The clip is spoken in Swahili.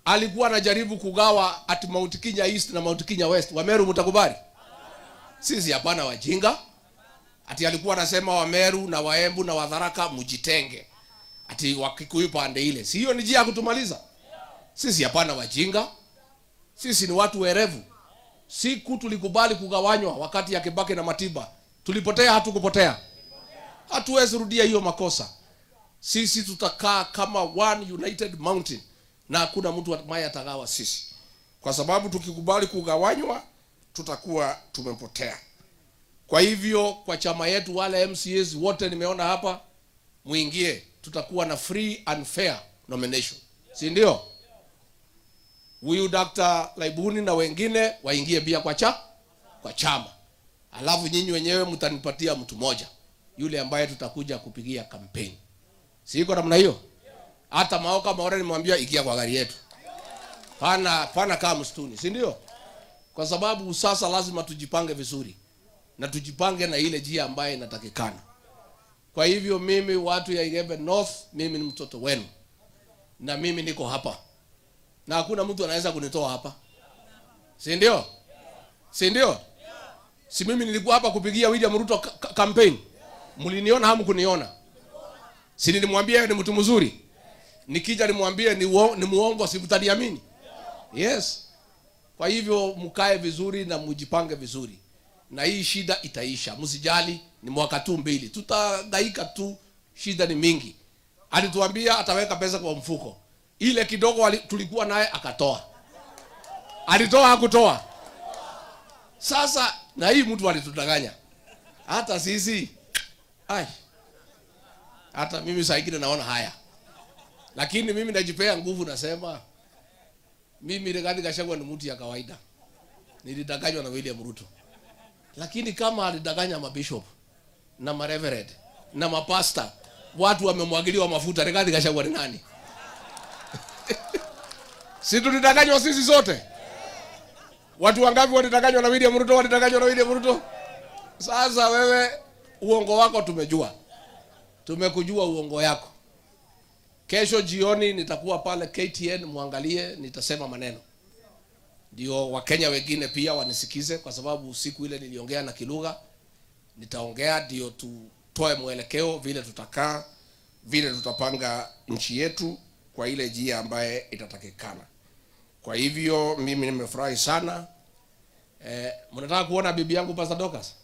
alikuwa anajaribu kugawa at Mount Kenya East na Mount Kenya West. Wameru mtakubali? Sisi hapana wajinga. Ati alikuwa anasema Wameru na Waembu na Watharaka mjitenge. Ati Wakikuyu pande ile. Si hiyo ni njia ya kutumaliza? Sisi hapana wajinga. Sisi ni watu werevu. Siku tulikubali kugawanywa wakati ya Kibaki na Matiba. Tulipotea hatukupotea. Hatuwezi rudia hiyo makosa. Sisi tutakaa kama one united mountain na hakuna mtu ambaye atagawa sisi. Kwa sababu tukikubali kugawanywa tutakuwa tumepotea. Kwa hivyo kwa chama yetu wale MCAs wote nimeona hapa muingie, tutakuwa na free and fair nomination. Si ndio? Huyu Dr. Laibuni na wengine waingie pia kwa chama. Alafu nyinyi wenyewe mtanipatia mtu mmoja yule ambaye tutakuja kupigia kampeni. Siko namna hiyo. Hata Maoka Maore nimwambia ikia kwa gari yetu. Pana kama msituni, si ndio? Kwa sababu sasa lazima tujipange vizuri. Na tujipange na ile njia ambayo inatakikana. Kwa hivyo mimi watu ya Igebe North, mimi ni mtoto wenu. Na mimi niko hapa. Na hakuna mtu anaweza kunitoa hapa. Si ndio? Si ndio? Si mimi nilikuwa hapa kupigia William Ruto campaign. Mliniona hamu kuniona. Si nilimwambia ni mtu mzuri. Nikija nimwambie ni muongo simtaniamini. Yes. Kwa hivyo mkae vizuri na mjipange vizuri. Na hii shida itaisha. Msijali, ni mwaka tu mbili. Tutagaika tu, shida ni mingi. Alituambia ataweka pesa kwa mfuko. Ile kidogo tulikuwa naye akatoa. Alitoa hakutoa. Sasa na hii mtu alitudanganya. Hata sisi hata mimi saa ingine naona haya. Lakini mimi najipea nguvu nasema mimi Rigathi Gachagua ni mtu ya kawaida. Nilidanganywa na William Ruto. Lakini kama alidanganya mabishop na mareverend na mapasta, watu wamemwagiliwa mafuta, Rigathi Gachagua ni nani? Si tulidanganywa sisi zote? Watu wangapi walidanganywa na William Ruto? Walidanganywa na William Ruto? Sasa wewe uongo wako tumejua. Tumekujua uongo yako. Kesho jioni nitakuwa pale KTN muangalie, nitasema maneno. Ndio Wakenya wengine pia wanisikize kwa sababu usiku ile niliongea na kilugha. Nitaongea ndio tutoe mwelekeo vile tutakaa, vile tutapanga nchi yetu kwa ile njia ambaye itatakikana. Kwa hivyo mimi nimefurahi sana. Mnataka kuona bibi yangu Pastor Dorcas?